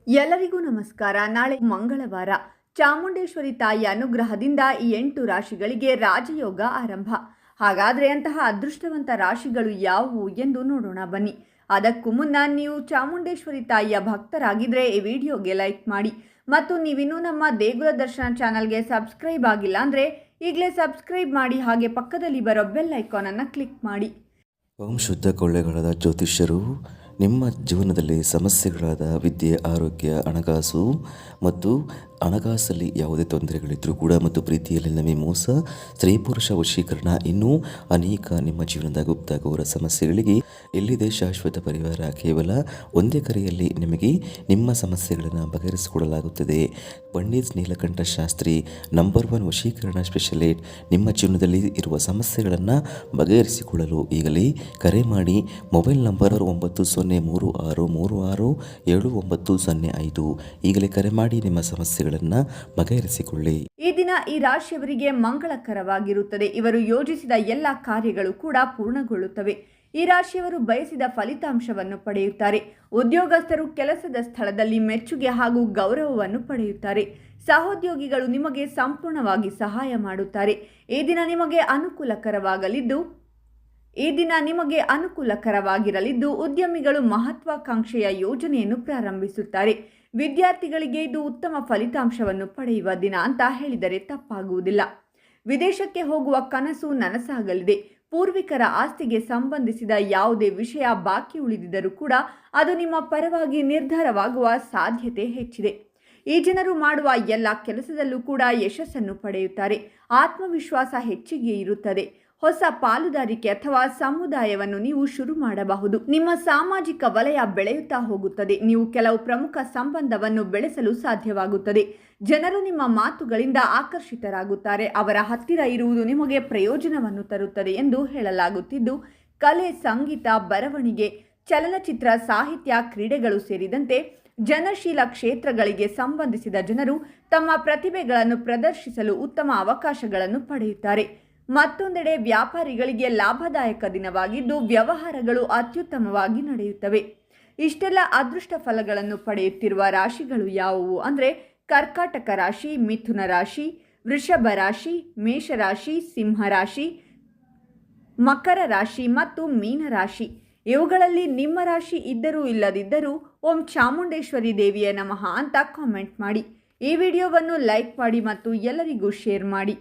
ಎಲ್ಲರಿಗೂ ನಮಸ್ಕಾರ. ನಾಳೆ ಮಂಗಳವಾರ ಚಾಮುಂಡೇಶ್ವರಿ ತಾಯಿಯ ಅನುಗ್ರಹದಿಂದ ಈ 8 ರಾಶಿಗಳಿಗೆ ರಾಜಯೋಗ ಆರಂಭ. ಹಾಗಾದರೆ ಅಂತಹ ಅದೃಷ್ಟವಂತ ರಾಶಿಗಳು ಯಾವುವು ಎಂದು ನೋಡೋಣ ಬನ್ನಿ. ಅದಕ್ಕೂ ಮುನ್ನ ನೀವು ಚಾಮುಂಡೇಶ್ವರಿ ತಾಯಿಯ ಭಕ್ತರಾಗಿದ್ದರೆ ಈ ವಿಡಿಯೋಗೆ ಲೈಕ್ ಮಾಡಿ ಮತ್ತು ನೀವಿನ್ನೂ ನಮ್ಮ ದೇಗುಲ ದರ್ಶನ ಚಾನಲ್ಗೆ ಸಬ್ಸ್ಕ್ರೈಬ್ ಆಗಿಲ್ಲ ಅಂದರೆ ಈಗಲೇ ಸಬ್ಸ್ಕ್ರೈಬ್ ಮಾಡಿ, ಹಾಗೆ ಪಕ್ಕದಲ್ಲಿ ಬರೋ ಬೆಲ್ ಐಕಾನನ್ನು ಕ್ಲಿಕ್ ಮಾಡಿ. ಓಂ ಶುದ್ಧ ಕೊಳ್ಳೆಗಾಲದ ಜ್ಯೋತಿಷ್ಯರು ನಿಮ್ಮ ಜೀವನದಲ್ಲಿ ಸಮಸ್ಯೆಗಳಾದ ವಿದ್ಯೆ, ಆರೋಗ್ಯ, ಹಣಕಾಸು ಮತ್ತು ಹಣಕಾಸಲ್ಲಿ ಯಾವುದೇ ತೊಂದರೆಗಳಿದ್ದರೂ ಕೂಡ ಮತ್ತು ಪ್ರೀತಿಯಲ್ಲಿ ನಮಗೆ ಮೋಸ, ಸ್ತ್ರೀ ಪುರುಷ ವಶೀಕರಣ, ಇನ್ನೂ ಅನೇಕ ನಿಮ್ಮ ಜೀವನದ ಗುಪ್ತ ಘೋರ ಸಮಸ್ಯೆಗಳಿಗೆ ಎಲ್ಲಿದೆ ಶಾಶ್ವತ ಪರಿಹಾರ? ಕೇವಲ ಒಂದೇ ಕರೆಯಲ್ಲಿ ನಿಮಗೆ ನಿಮ್ಮ ಸಮಸ್ಯೆಗಳನ್ನು ಬಗೆಹರಿಸಿಕೊಡಲಾಗುತ್ತದೆ. ಪಂಡಿತ್ ನೀಲಕಂಠ ಶಾಸ್ತ್ರಿ, ನಂಬರ್ 1 ವಶೀಕರಣ ಸ್ಪೆಷಲಿಸ್ಟ್. ನಿಮ್ಮ ಜೀವನದಲ್ಲಿ ಇರುವ ಸಮಸ್ಯೆಗಳನ್ನು ಬಗೆಹರಿಸಿಕೊಳ್ಳಲು ಈಗಲೇ ಕರೆ ಮಾಡಿ. Mobile number 9036367905. ಈಗಲೇ ಕರೆ ಮಾಡಿ ನಿಮ್ಮ ಸಮಸ್ಯೆಗಳನ್ನು ಬಗೆಹರಿಸಿಕೊಳ್ಳಿ. ಈ ದಿನ ಈ ರಾಶಿಯವರಿಗೆ ಮಂಗಳಕರವಾಗಿರುತ್ತದೆ. ಇವರು ಯೋಜಿಸಿದ ಎಲ್ಲ ಕಾರ್ಯಗಳು ಕೂಡ ಪೂರ್ಣಗೊಳ್ಳುತ್ತವೆ. ಈ ರಾಶಿಯವರು ಬಯಸಿದ ಫಲಿತಾಂಶವನ್ನು ಪಡೆಯುತ್ತಾರೆ. ಉದ್ಯೋಗಸ್ಥರು ಕೆಲಸದ ಸ್ಥಳದಲ್ಲಿ ಮೆಚ್ಚುಗೆ ಹಾಗೂ ಗೌರವವನ್ನು ಪಡೆಯುತ್ತಾರೆ. ಸಹೋದ್ಯೋಗಿಗಳು ನಿಮಗೆ ಸಂಪೂರ್ಣವಾಗಿ ಸಹಾಯ ಮಾಡುತ್ತಾರೆ. ಈ ದಿನ ನಿಮಗೆ ಅನುಕೂಲಕರವಾಗಿರಲಿದ್ದು ಉದ್ಯಮಿಗಳು ಮಹತ್ವಾಕಾಂಕ್ಷೆಯ ಯೋಜನೆಯನ್ನು ಪ್ರಾರಂಭಿಸುತ್ತಾರೆ. ವಿದ್ಯಾರ್ಥಿಗಳಿಗೆ ಇದು ಉತ್ತಮ ಫಲಿತಾಂಶವನ್ನು ಪಡೆಯುವ ದಿನ ಅಂತ ಹೇಳಿದರೆ ತಪ್ಪಾಗುವುದಿಲ್ಲ. ವಿದೇಶಕ್ಕೆ ಹೋಗುವ ಕನಸು ನನಸಾಗಲಿದೆ. ಪೂರ್ವಿಕರ ಆಸ್ತಿಗೆ ಸಂಬಂಧಿಸಿದ ಯಾವುದೇ ವಿಷಯ ಬಾಕಿ ಉಳಿದಿದ್ದರೂ ಕೂಡ ಅದು ನಿಮ್ಮ ಪರವಾಗಿ ನಿರ್ಧಾರವಾಗುವ ಸಾಧ್ಯತೆ ಹೆಚ್ಚಿದೆ. ಈ ಜನರು ಮಾಡುವ ಎಲ್ಲ ಕೆಲಸದಲ್ಲೂ ಕೂಡ ಯಶಸ್ಸನ್ನು ಪಡೆಯುತ್ತಾರೆ. ಆತ್ಮವಿಶ್ವಾಸ ಹೆಚ್ಚಿಗೆ ಇರುತ್ತದೆ. ಹೊಸ ಪಾಲುದಾರಿಕೆ ಅಥವಾ ಸಮುದಾಯವನ್ನು ನೀವು ಶುರು ಮಾಡಬಹುದು. ನಿಮ್ಮ ಸಾಮಾಜಿಕ ವಲಯ ಬೆಳೆಯುತ್ತಾ ಹೋಗುತ್ತದೆ. ನೀವು ಕೆಲವು ಪ್ರಮುಖ ಸಂಬಂಧವನ್ನು ಬೆಳೆಸಲು ಸಾಧ್ಯವಾಗುತ್ತದೆ. ಜನರು ನಿಮ್ಮ ಮಾತುಗಳಿಂದ ಆಕರ್ಷಿತರಾಗುತ್ತಾರೆ. ಅವರ ಹತ್ತಿರ ಇರುವುದು ನಿಮಗೆ ಪ್ರಯೋಜನವನ್ನು ತರುತ್ತದೆ ಎಂದು ಹೇಳಲಾಗುತ್ತಿದ್ದು, ಕಲೆ, ಸಂಗೀತ, ಬರವಣಿಗೆ, ಚಲನಚಿತ್ರ, ಸಾಹಿತ್ಯ, ಕ್ರೀಡೆಗಳು ಸೇರಿದಂತೆ ಜನಶೀಲ ಕ್ಷೇತ್ರಗಳಿಗೆ ಸಂಬಂಧಿಸಿದ ಜನರು ತಮ್ಮ ಪ್ರತಿಭೆಗಳನ್ನು ಪ್ರದರ್ಶಿಸಲು ಉತ್ತಮ ಅವಕಾಶಗಳನ್ನು ಪಡೆಯುತ್ತಾರೆ. ಮತ್ತೊಂದೆಡೆ ವ್ಯಾಪಾರಿಗಳಿಗೆ ಲಾಭದಾಯಕ ದಿನವಾಗಿದ್ದು ವ್ಯವಹಾರಗಳು ಅತ್ಯುತ್ತಮವಾಗಿ ನಡೆಯುತ್ತವೆ. ಇಷ್ಟೆಲ್ಲ ಅದೃಷ್ಟ ಫಲಗಳನ್ನು ಪಡೆಯುತ್ತಿರುವ ರಾಶಿಗಳು ಯಾವುವು ಅಂದರೆ ಕರ್ಕಾಟಕ ರಾಶಿ, ಮಿಥುನ ರಾಶಿ, ವೃಷಭ ರಾಶಿ, ಮೇಷರಾಶಿ, ಸಿಂಹ ರಾಶಿ, ಮಕರ ರಾಶಿ ಮತ್ತು ಮೀನ ರಾಶಿ. ಇವುಗಳಲ್ಲಿ ನಿಮ್ಮ ರಾಶಿ ಇದ್ದರೂ ಇಲ್ಲದಿದ್ದರೂ ಓಂ ಚಾಮುಂಡೇಶ್ವರಿ ದೇವಿಯ ನಮಃ ಅಂತ ಕಾಮೆಂಟ್ ಮಾಡಿ. ಈ ವಿಡಿಯೋವನ್ನು ಲೈಕ್ ಮಾಡಿ ಮತ್ತು ಎಲ್ಲರಿಗೂ ಶೇರ್ ಮಾಡಿ.